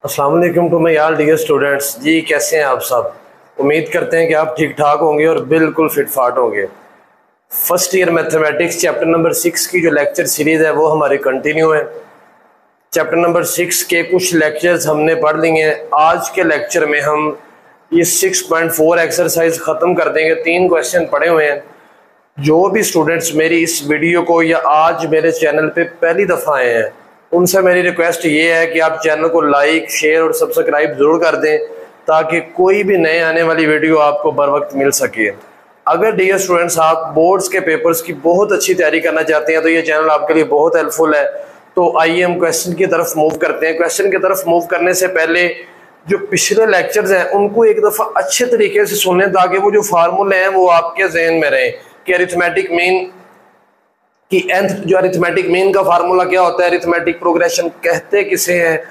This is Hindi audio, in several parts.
अस्सलाम वालेकुम to my all dear students. जी कैसे हैं आप सब? उम्मीद करते हैं कि आप ठीक ठाक होंगे और बिल्कुल फिट फाट होंगे। First year mathematics chapter number 6 की जो लेक्चर सीरीज़ है वो हमारी कंटिन्यू है। चैप्टर नंबर 6 के कुछ लेक्चर्स हमने पढ़ लिए हैं। आज के लेक्चर में हम ये 6.4 एक्सरसाइज ख़त्म कर देंगे। 3 क्वेश्चन पढ़े हुए हैं। जो भी स्टूडेंट्स मेरी इस वीडियो को या आज मेरे चैनल पे पहली दफ़ा आए हैं, उनसे मेरी रिक्वेस्ट ये है कि आप चैनल को लाइक, शेयर और सब्सक्राइब ज़रूर कर दें ताकि कोई भी नए आने वाली वीडियो आपको बर वक्त मिल सके। अगर डियर स्टूडेंट्स आप बोर्ड्स के पेपर्स की बहुत अच्छी तैयारी करना चाहते हैं तो ये चैनल आपके लिए बहुत हेल्पफुल है। तो आइए हम क्वेश्चन की तरफ मूव करते हैं। क्वेश्चन की तरफ मूव करने से पहले जो पिछले लेक्चर्स हैं उनको एक दफ़ा अच्छे तरीके से सुन लें ताकि वो जो फार्मूले हैं वो आपके जहन में रहें कि अरिथमेटिक मीन कि nth जो अरिथमेटिक मीन का फार्मूला क्या होता है, अरिथमेटिक प्रोग्रेशन कहते किसे हैं,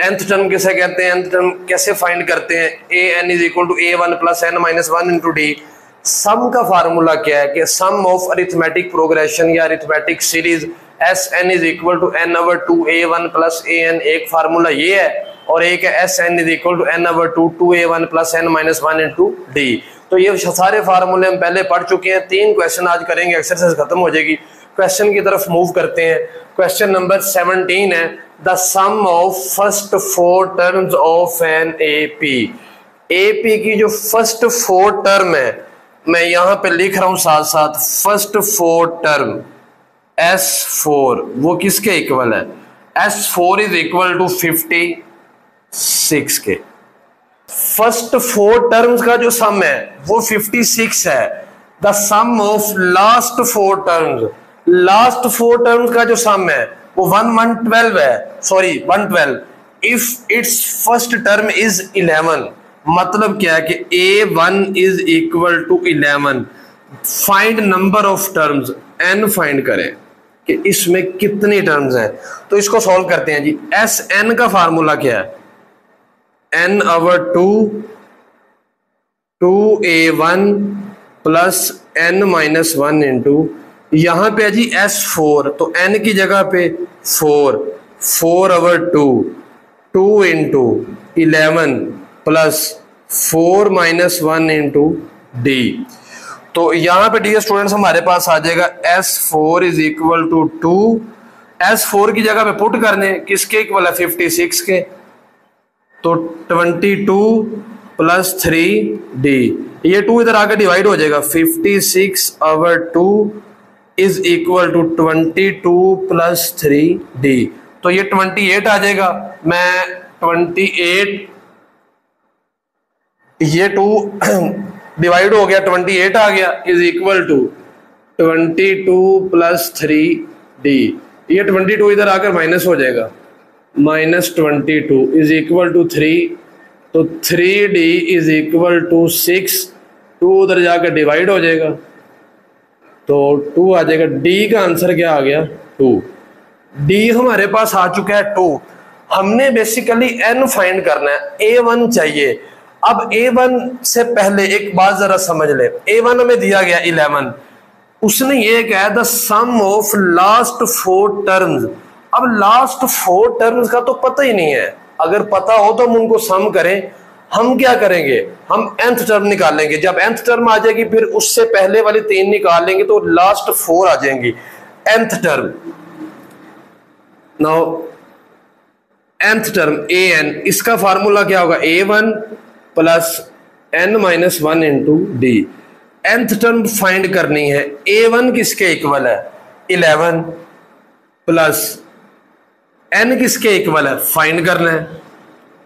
nth टर्म किसे कहते हैं, nth टर्म कैसे फाइंड करते हैं, an is equal to a1 plus n minus 1 into d. Sum का फार्मूला क्या है कि सम ऑफ अरिथमेटिक प्रोग्रेशन या arithmetic series Sn is equal to n over 2a1 plus an, एक फार्मूला ये है, और एक है Sn is equal to n over 2a1 plus n minus 1 into d. तो ये सारे फार्मूले हम पहले पढ़ चुके हैं। 3 क्वेश्चन आज करेंगे, एक्सरसाइज खत्म हो जाएगी। क्वेश्चन की तरफ मूव करते हैं। क्वेश्चन नंबर 17 है the sum of first 4 terms of an AP. AP की जो फर्स्ट 4 टर्म है, मैं यहाँ पे लिख रहा हूँ साथ साथ फर्स्ट 4 टर्म S4, वो किसके इक्वल है? S4 इज इक्वल टू 56 के। फर्स्ट 4 टर्म्स का जो सम है वो 56 है। The sum of last 4 terms, last 4 terms का जो सम है वो 112 है, sorry 112। If it's first term is 11, मतलब क्या है कि a1 is equal to 11। Find number of terms, n find करें कि इसमें कितनी टर्म्स हैं। तो इसको सॉल्व करते हैं जी। Sn का फार्मूला क्या है? n over 2a1 plus n minus 1 into, यहाँ पे है जी S4, तो n की जगह पे 4 over 2 into 11 plus 4 minus 1 into d. तो यहाँ पे डियर स्टूडेंट्स हमारे पास आ जाएगा S4 is equal to 2। S4 की जगह पे पुट करने किसके इक्वल है? 56 के। तो 22 प्लस 3d, ये 2 इधर आकर डिवाइड हो जाएगा। 56 over 2 is equal to 22 plus 3d, तो ये 28 आ जाएगा। मैं 28, ये 2 डिवाइड हो गया, 28 आ गया, is equal to 22 plus 3d। ये 22 इधर आकर माइनस हो जाएगा, माइनस 22 इज इक्वल टू 3, तो 3d इज इक्वल टू 6। 2 उधर जाकर डिवाइड हो जाएगा तो 2 आ जाएगा। d का आंसर क्या आ गया? 2। d हमारे पास आ चुका है 2। हमने बेसिकली n फाइंड करना है, a1 चाहिए। अब a1 से पहले एक बात जरा समझ ले। a1 हमें दिया गया 11, उसने ये कहा the sum of last 4 terms. अब लास्ट 4 टर्म्स का तो पता ही नहीं है। अगर पता हो तो हम उनको सम करें। हम क्या करेंगे? हम nth टर्म निकालेंगे। जब nth टर्म आ जाएगी फिर उससे पहले वाली 3 निकाल लेंगे तो लास्ट 4 आ जाएंगी। nth term, now nth term an, इसका फार्मूला क्या होगा? a1 plus n minus 1 into D. nth term find करनी है। a1 किसके इक्वल है? 11 प्लस n किसके इक्वल है? फाइंड करना है।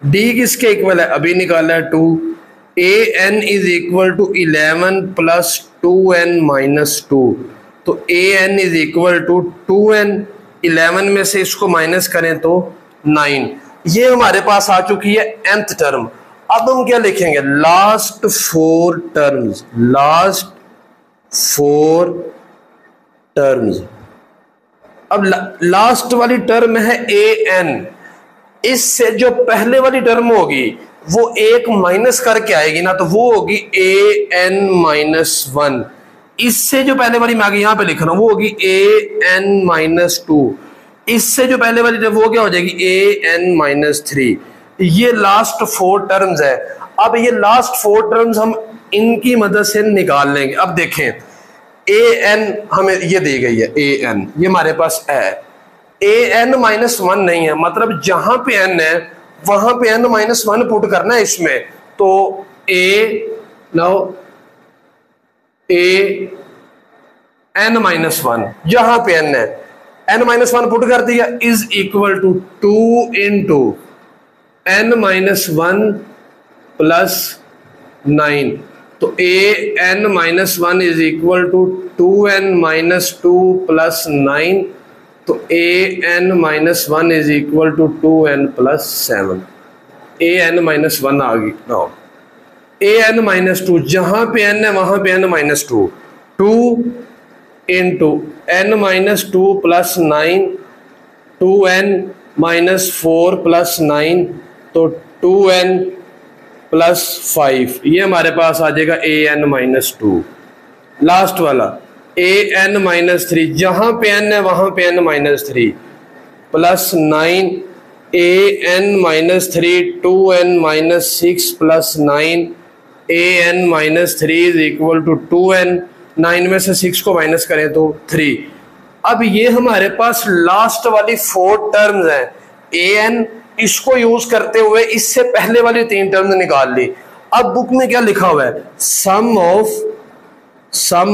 d किसके इक्वल है? अभी निकाला है 2। an is equal to 11 plus 2n minus 2, तो an is equal to 2n। 11 में से इसको माइनस करें तो 9। ये हमारे पास आ चुकी है nth टर्म। अब हम क्या लिखेंगे? Last 4 terms, last 4 terms. अब लास्ट वाली टर्म है an, इससे जो पहले वाली टर्म होगी वो एक माइनस करके आएगी ना, तो वो होगी an माइनस 1। इससे जो पहले वाली मैं आगे यहां पे लिख रहा हूं वो होगी an-2, इससे जो पहले वाली वो क्या हो जाएगी an-3। ये लास्ट 4 टर्म्स है। अब ये लास्ट 4 टर्म्स हम इनकी मदद से निकाल लेंगे। अब देखें an हमें ये दी गई है, an ये हमारे पास है, an-1 नहीं है, मतलब जहां पे n है वहां पे n-1 पुट करना है इसमें। तो an-1 जहां पे n है n-1 पुट कर दिया is equal to 2 into n-1 plus 9। तो an-1 is equal to 2n-2 plus 9। तो an-1 is equal to 2n plus 7। an-1 आ गई। नाउ an-2 जहां पे n है वहां पे n-2, 2 into n-2 plus 9, 2n-4 plus 9, तो 2n प्लस 5। ये हमारे पास आ जाएगा an-2। लास्ट वाला an-3 जहां पे n है वहां पे n-3 plus 9, an-3 2n-6 plus 9, an-3 is equal to 2n, 9 में से 6 को माइनस करें तो 3। अब ये हमारे पास लास्ट वाली 4 टर्म्स हैं an, इसको यूज करते हुए इससे पहले वाली 3 टर्म्स निकाल ली। अब बुक में क्या लिखा हुआ है, सम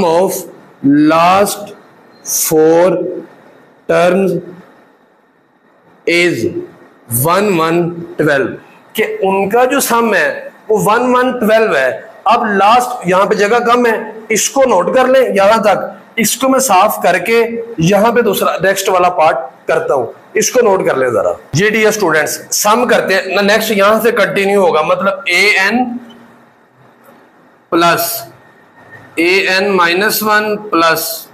ऑफ लास्ट 4 टर्म्स इज 1 1 12, कि उनका जो सम है वो 1 1 12 है। अब लास्ट यहां पे जगह कम है, इसको नोट कर लें यहां तक, इसको मैं साफ करके यहां पे दूसरा नेक्स्ट वाला पार्ट करता हूं, इसको नोट कर लें जरा। जी डियर स्टूडेंट्स, सम करते हैं ना, नेक्स्ट यहां से कंटिन्यू होगा, मतलब an plus an-1 plus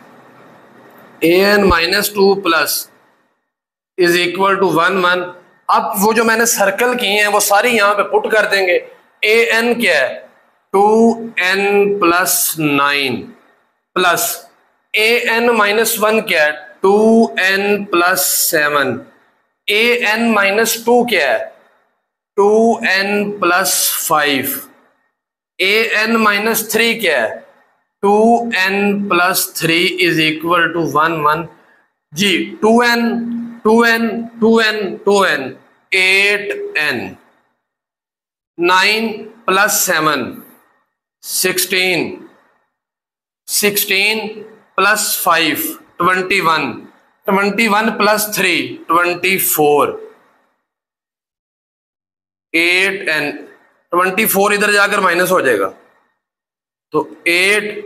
an-2 plus is equal to 1 1। अब वो जो मैंने सर्कल किए हैं वो सारी यहां पे पुट कर देंगे। an क्या है 2n प्लस 9 प्लस an-1 क्या है 2n प्लस 7, an-2 क्या है 2n प्लस 5, an-3 क्या है 2n plus 3 is equal to 1 1। जी 2n 2n 2n 2n 8n, 9 plus 7 16, 16 plus 5 21, 21 plus 3 24, 8n 24 इधर जाकर माइनस हो जाएगा, तो 8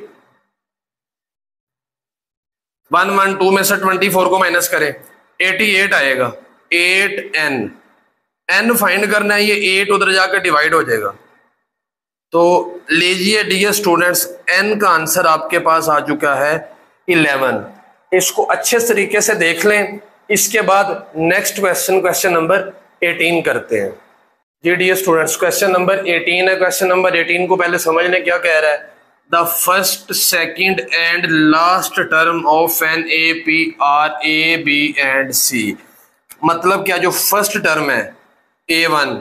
1 1 2 में से 24 को माइनस करें 88 आएगा। 8n, n फाइंड करना है, ये 8 उधर जाकर डिवाइड हो जाएगा। तो लीजिए डियर स्टूडेंट्स, n का आंसर आपके पास आ चुका है 11। इसको अच्छे तरीके से देख लें, इसके बाद नेक्स्ट क्वेश्चन नंबर 18 करते हैं। जी डियर स्टूडेंट्स, क्वेश्चन नंबर 18 है। क्वेश्चन नंबर 18 को पहले समझ लें क्या कह रहा है। The first second and last term of an A P are a b and c, मतलब क्या जो फर्स्ट टर्म है a1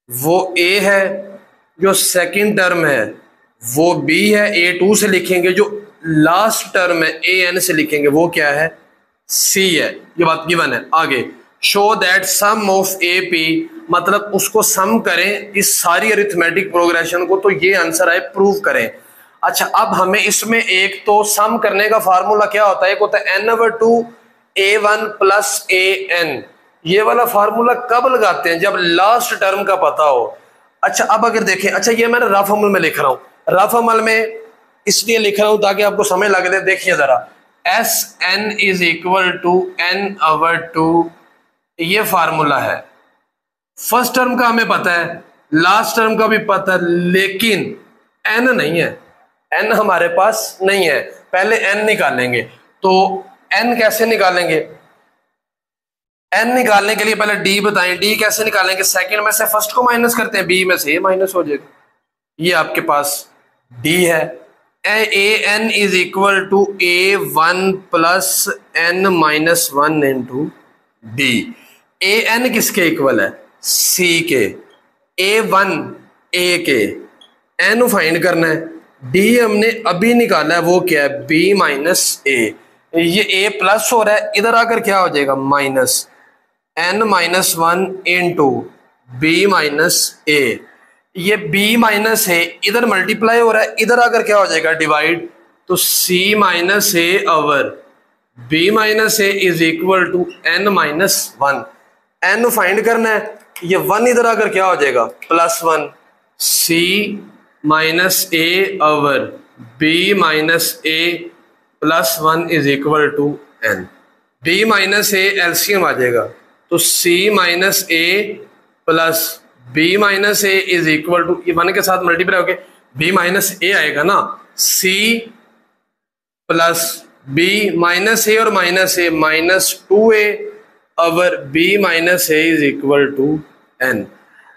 वो a है, जो सेकंड टर्म है वो b है, a2 से लिखेंगे, जो लास्ट टर्म है an से लिखेंगे वो क्या है c है। ये बात गिवन है। आगे show that sum of AP, मतलब उसको सम करें इस सारी अरिथमेटिक प्रोग्रेशन को, तो ये आंसर आए प्रूव करें। अच्छा, अब हमें इसमें एक तो सम करने का फार्मूला क्या होता है, एक होता है n/2 a1 प्लस an। ये वाला फार्मूला कब लगाते हैं, जब लास्ट टर्म का पता हो। अच्छा, अब अगर देखें, अच्छा ये मैं रफ अमल में लिख रहा हूं, रफ अमल में इसलिए लिख रहा हूं ताकि आपको समझ लग जाए। देखिए जरा, Sn is equal to n/2, ये फार्मूला है। फर्स्ट टर्म का हमें पता है, लास्ट टर्म का भी पता है, लेकिन n नहीं है, n हमारे पास नहीं है। पहले n निकालेंगे, तो n कैसे निकालेंगे, n निकालने के लिए पहले d बताएं। d कैसे निकालेंगे, सेकंड में से फर्स्ट को माइनस करते हैं, b में से ये माइनस हो जाएगा। ये आपके पास d है। ए N is equal to A1 plus n minus 1 into D. A N किसके इक्वल है? सी के। A1 ए के, एन फाइंड करना है, डी हमने अभी निकाला है, वो क्या है? B minus a. ये ए प्लस हो रहा है, इधर आकर क्या हो जाएगा? Minus n minus 1 into b minus a. ये b माइनस ए इधर मल्टीप्लाई हो रहा है, इधर आकर क्या हो जाएगा? डिवाइड। तो c minus a over b minus a is equal to n minus 1। n find करना है, ये 1 इधर आकर क्या हो जाएगा? Plus 1। c minus a over b minus a plus 1 is equal to n। b minus a LCM आ जाएगा, तो c minus a plus b minus a is equal to, ये 1 के साथ मल्टीप्लाई होके b माइनस ए आएगा ना, c plus b minus a और minus a minus 2a over b minus a is equal to n।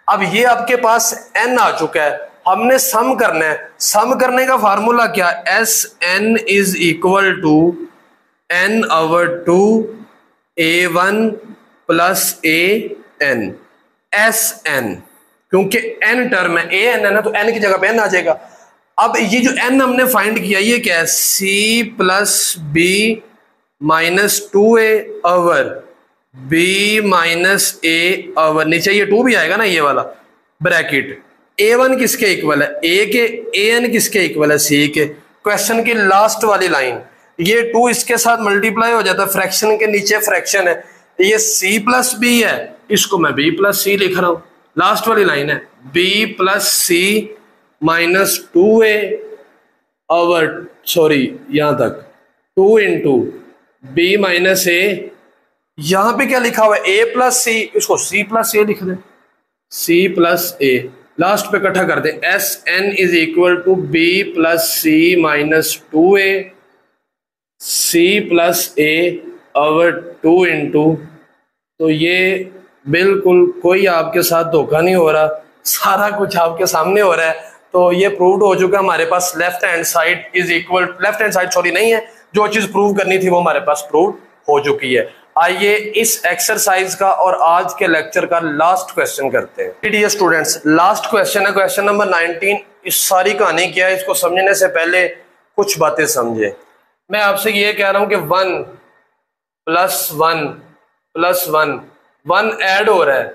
अब ये आपके पास n आ चुका है, हमने सम करना है। सम करने का फार्मूला क्या? S N is equal to n over 2 a1 plus a n. S N, क्योंकि n टर्म है, ए एन है ना, तो n की जगह पे n आ जाएगा। अब ये जो n हमने फाइंड किया, ये क्या है? c plus b minus 2a over b minus a over, नीचे ये 2 भी आएगा ना, ये वाला ब्रैकेट। a1 किसके इक्वल है? a के। an किसके इक्वल है? c के। क्वेश्चन की लास्ट वाली लाइन, ये 2 इसके साथ मल्टीप्लाई हो जाता है, फ्रैक्शन के नीचे फ्रैक्शन है, ये c प्लस बी है, इसको मैं b प्लस सी लिख रहा हूं। लास्ट वाली लाइन है b plus c minus 2a over, sorry यहां तक 2 इंटू बी माइनस ए। यहां पे क्या लिखा हुआ है? a प्लस सी, इसको c प्लस ए लिख दें, c प्लस ए। लास्ट पे इकट्ठा कर दें, S N is equal to b plus c minus 2a c plus a over 2 into, तो ये बिल्कुल कोई आपके साथ धोखा नहीं हो रहा, सारा कुछ आपके सामने हो रहा है। तो ये प्रूव हो चुका है हमारे पास, left hand side is equal, left hand side sorry नहीं है, जो चीज प्रूव करनी थी वो हमारे पास प्रूव हो चुकी है। आइए इस एक्सरसाइज का और आज के लेक्चर का लास्ट क्वेश्चन करते हैं। डियर स्टूडेंट्स, लास्ट क्वेश्चन है, क्वेश्चन नंबर 19। इस सारी कहानी क्या है, इसको समझने से पहले कुछ बातें समझे। मैं आपसे ये कह रहा हूं कि 1 प्लस 1 प्लस 1, 1 ऐड हो रहा है।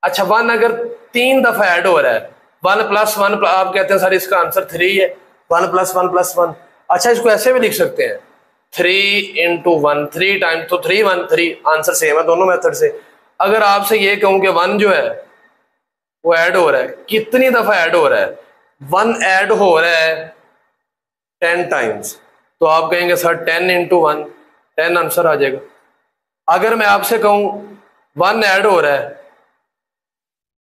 अच्छा, 1 अगर 3 दफा ऐड हो रहा है, 1 प्लस 1, आप कहते हैं सर इसका आंसर 3 है, 1 प्लस 1 प्लस 1। अच्छा, इसको ऐसे भी लिख सकते हैं 3 इंटू 1, 3 टाइम, तो 3 1 3, आंसर सेम है दोनों मेथड से। अगर आपसे ये कहूं कि 1 जो है वो ऐड हो रहा है, कितनी दफा ऐड हो रहा है? 1 ऐड हो रहा है 10 टाइम्स, तो आप कहेंगे सर 10 इंटू 1, 10 आंसर आ जाएगा। अगर मैं आपसे कहूं 1 ऐड हो रहा है,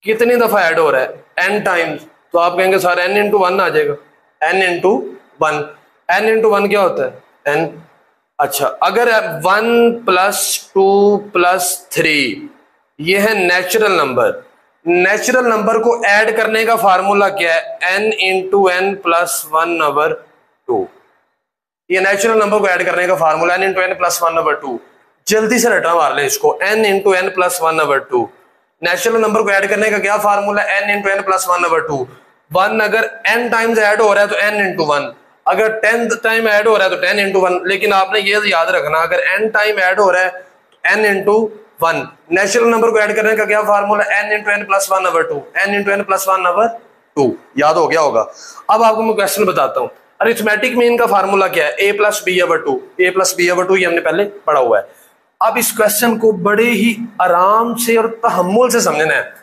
कितनी दफा ऐड हो रहा है? n टाइम्स, तो आप कहेंगे सर n इंटू 1 आ जाएगा, n इंटू 1। n इंटू 1 क्या होता है? n। अच्छा, अगर 1 प्लस 2 प्लस 3, ये है नेचुरल नंबर। नेचुरल नंबर को ऐड करने का फार्मूला क्या है? n into n plus 1 over 2। ये नेचुरल नंबर को ऐड करने का formula n into n plus 1 over 2। जल्दी से रटा मार ले इसको, n into n plus 1 over 2। Natural number को ऐड करने का क्या formula? n into n plus 1 over 2। 1 अगर n टाइम्स ऐड हो रहा है तो n इंटू 1, अगर 10 टाइम ऐड हो रहा है तो 10 इंटू 1। लेकिन आपने ये याद रखना, अगर n टाइम ऐड हो रहा है तो n इंटू 1। नेचुरल नंबर को ऐड करने का क्या formula? n into n plus 1 over 2, n into n plus 1 over 2। याद हो गया होगा। अब आपको मैं क्वेश्चन बताता हूँ। अरिथमेटिक मीन का फार्मूला क्या है? a plus b over 2। a plus b over 2 ये हमने पहले पढ़ा हुआ है। अब इस क्वेश्चन को बड़े ही आराम से और तहम्मुल से समझना है।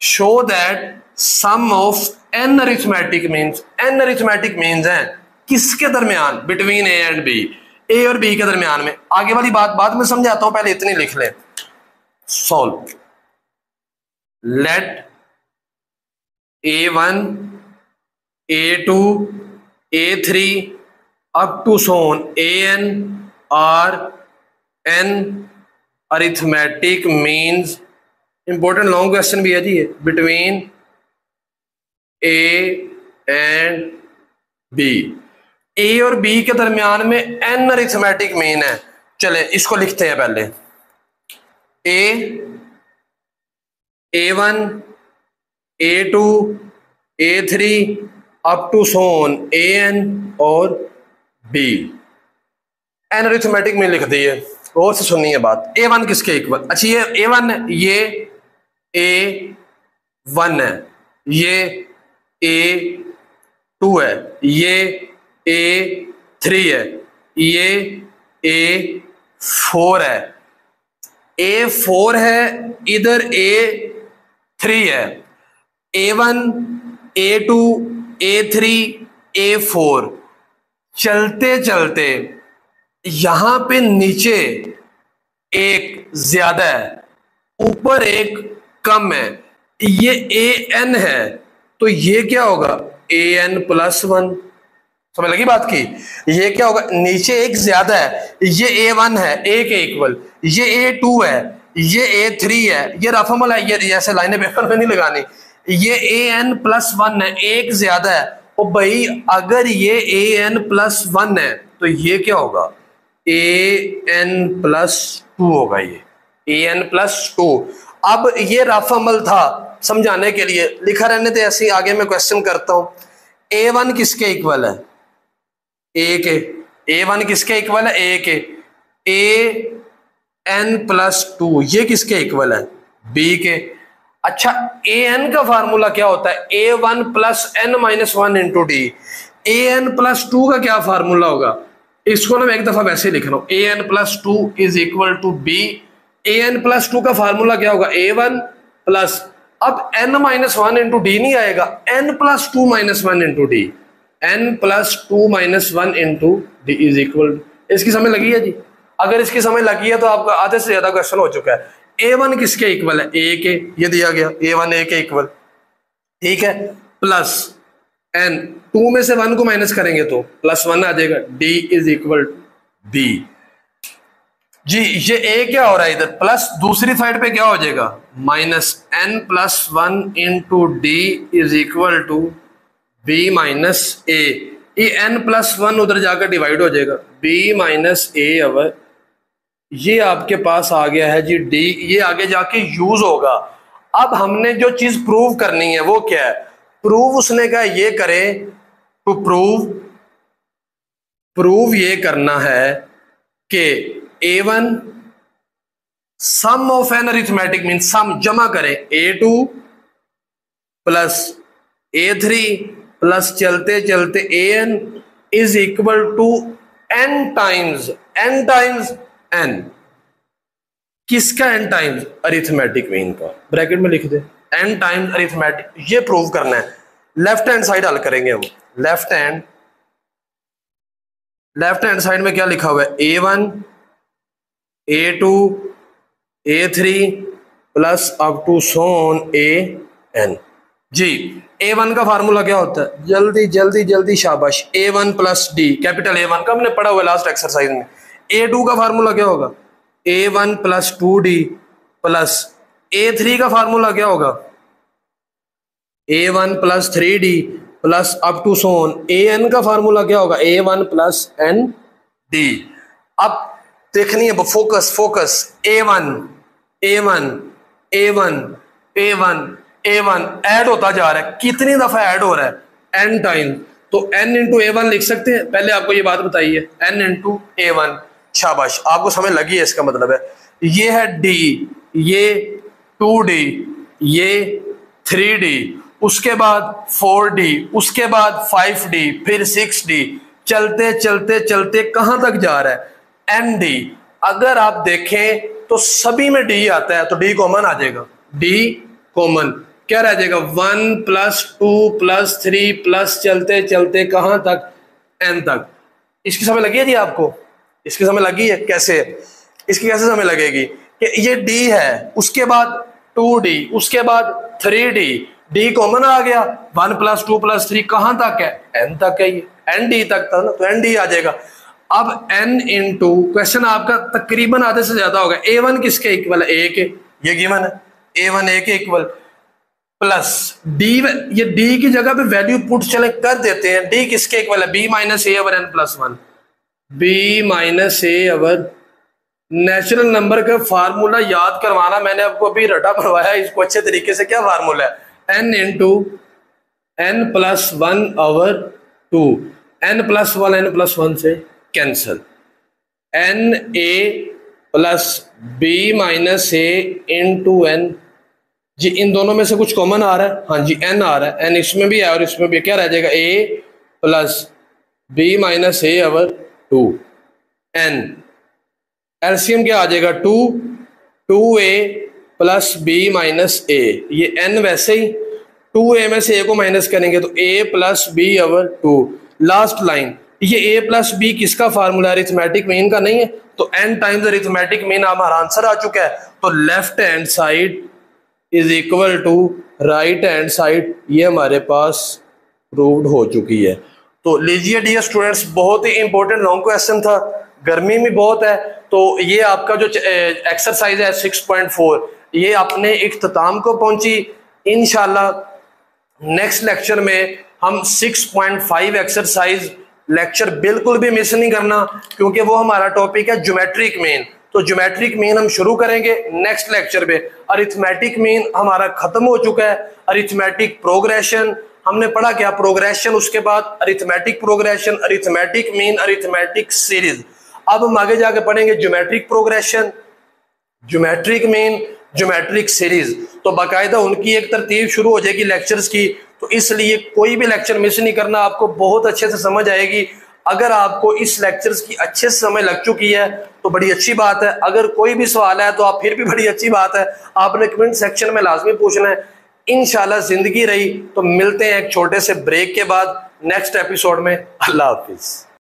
Show that sum of n arithmetic means, n arithmetic means हैं किसके दरमियान? Between a and b, a और b के दरमियान में। आगे वाली बात बाद में समझाता हूं, पहले इतनी लिख लें। Solve let a1 a2 a3 up to so on an are n arithmetic means, important long question भी है जी ये, between a and b. A और बी के दरमियान में एन अरिथमेटिक मीन है। चले इसको लिखते हैं पहले। A1, A2, A3 up to so on AN और B। एन अरिथमेटिक मीन लिख दिए। और से सुनिए बात। A1 किसके इक्वल? अच्छा ये A1 है, ये A1 है, ये A2 है, ये A3 है, ये A4 है। A4 है, इधर A3 है। A1, A2, A3, A4 चलते चलते यहां पे नीचे एक ज्यादा है, ऊपर एक कम है, ये AN है, तो ये क्या होगा? AN+1। समझ लगी बात की? ये क्या होगा? नीचे एक ज्यादा है, ये A1 है, A के इक्वल, ये A2 है, ये A3 है, ये रफमल है, ये जैसे लाइनें पेपर में नहीं लगानी, ये AN+1 है, एक ज्यादा है। और भाई अगर ये AN+1 है तो ये क्या होगा? AN+2 होगा, ये AN+2। अब ये रफमल था, समझाने के लिए लिखा रहने थे ऐसे ही। आगे मैं क्वेश्चन करता हूं। A1 किसके इक्वल है? A के। A1 किसके इक्वल है? A के। AN+2 ये किसके इक्वल है? B के। अच्छा AN का फार्मूला क्या होता है? A1+n-1 into D. AN+2 का क्या फार्मूला होगा? इसको ना मैं एक दफा वैसे लिख रहा हूं। AN+2 is equal to B। AN+2 का फार्मूला क्या होगा? A1 प्लस, अब n-1 इंटू डी नहीं आएगा, n+2-1 into D. n+2-1 into d is equal. इसकी समझ लगी है जी? अगर इसकी समझ लगी है तो आपका आधे से ज्यादा क्वेश्चन हो चुका है। A1 किसके इक्वल है? A के। ये दिया गया A1 A के इक्वल, ठीक है। प्लस n, 2 में से 1 को माइनस करेंगे तो +1 आ जाएगा। D is equal B। जी ये A क्या हो रहा है इधर? प्लस, दूसरी साइड पे क्या हो जाएगा? -n+1 into d is equal to B minus A। ये n+1 उधर जाकर डिवाइड हो जाएगा, B माइनस A। अब ये आपके पास आ गया है जी D। ये आगे जाके यूज होगा। अब हमने जो चीज प्रूव करनी है वो क्या है? प्रूव उसने कहा ये करें तो प्रूव ये करना है कि A1 sum of n arithmetic mean sum जमा करें A2 प्लस A3 प्लस चलते चलते AN is equal to n times n। किसका n टाइम्स? अरिथमेटिक मीन का। ब्रैकेट में लिख दे n टाइम्स अरिथमेटिक। ये प्रूव करना है। लेफ्ट हैंड साइड हल करेंगे हम। लेफ्ट हैंड साइड में क्या लिखा हुआ है? A1 A2 A3 plus up to so on AN। जी A1 का फार्मूला क्या होता है? जल्दी जल्दी जल्दी शाबाश। A1 plus D, capital A1 का हमने पढ़ा हुआ लास्ट एक्सरसाइज में। A2 का फार्मूला क्या होगा? A1 plus 2D plus A3 का फार्मूला क्या होगा? A1 plus 3D plus up to so on AN का फार्मूला क्या होगा? A1 plus ND। अब देखनी है फोकस। A1 ऐड होता जा रहा है। कितनी दफा ऐड हो रहा है? n time. तो n इंटू A1 लिख सकते हैं। पहले आपको ये बात बताइए, n इंटू A1। शाबाश, आपको समझ लगी है। इसका मतलब है ये है D, ये 2D, ये 3D, उसके बाद 4D, उसके बाद 5D, फिर 6D। चलते चलते चलते कहां तक जा रहा है? ND। अगर आप देखें तो सभी में D आता है, तो D कॉमन आ जाएगा। D कॉमन क्या रह जाएगा? 1 प्लस 2 प्लस 3 प्लस चलते चलते कहां तक? N तक। इसकी समझ लगी है जी आपको? इसकी समझ लगी है? कैसे? इसकी कैसे समझ लगेगी कि ये D है, उसके बाद 2D, उसके बाद 3D, D कॉमन आ गया। 1 प्लस 2 प्लस 3 कहां तक है? N तक है। ये ND तक था ना, तो ND आ जाएगा। अब N इंटू, क्वेश्चन आपका तकरीबन आधे से ज्यादा होगा। A1 किसके इक्वल है? A के। ये गिवन है। A1 A के इक्वल। प्लस डी, ये डी की जगह पे वैल्यू पुट चले कर देते हैं। डी किसके इक्वल है? B minus a over n plus one. B minus a over natural number का फार्मूला याद करवाना, मैंने आपको अभी रटा करवाया इसको अच्छे तरीके से। क्या फार्मूला है? N into n plus one over two. N plus one से cancel. N a plus b minus a into n. जी इन दोनों में से कुछ कॉमन आ रहा है? हाँ जी एन आ रहा है। एन इसमें भी है और इसमें भी। क्या रह जाएगा? A plus b minus a over two. N LCM क्या आ जाएगा? Two a plus b minus a. ये एन वैसे ही 2a में से a को माइनस करेंगे तो a plus b over two. Last line, ये a प्लस बी किसका फार्मूला? अरिथमेटिक मीन का नहीं है, तो n टाइम्स अरिथमेटिक मीन हमारा आंसर आ चुका है। तो left hand side is equal to right hand side, ये हमारे पास प्रूव्ड हो चुकी है। तो लीजिए डियर स्टूडेंट्स, बहुत ही इंपॉर्टेंट लॉन्ग क्वेश्चन था, गर्मी भी बहुत है, तो ये आपका जो एक्सरसाइज है 6.4 ये अपने इख्तिताम को पहुंची। इंशाल्लाह नेक्स्ट लेक्चर में हम 6.5 एक्सरसाइज लेक्चर बिल्कुल भी मिस नहीं करना, क्योंकि वो हमारा टॉपिक है ज्योमेट्रिक मीन। तो ज्योमेट्रिक मीन हम शुरू करेंगे नेक्स्ट लेक्चर में। अरिथमेटिक मीन हमारा खत्म हो चुका है। अरिथमेटिक प्रोग्रेशन हमने पढ़ा क्या? प्रोग्रेशन, उसके बाद arithmetic progression, arithmetic mean, arithmetic series. अब हम आगे जाके पढ़ेंगे geometric progression, geometric mean, geometric series. तो बाकायदा उनकी एक तरतीब शुरू हो जाएगी लेक्चर्स की, तो इसलिए कोई भी लेक्चर मिस नहीं करना, आपको बहुत अच्छे से समझ आएगी। अगर आपको इस लेक्चर्स की अच्छे से समझ लग चुकी है तो बड़ी अच्छी बात है। अगर कोई भी सवाल है तो आप फिर भी बड़ी अच्छी बात है, आपने कमेंट सेक्शन में लाजमी पूछना है। इंशाल्लाह जिंदगी रही तो मिलते हैं एक छोटे से ब्रेक के बाद नेक्स्ट एपिसोड में। अल्लाह हाफिज।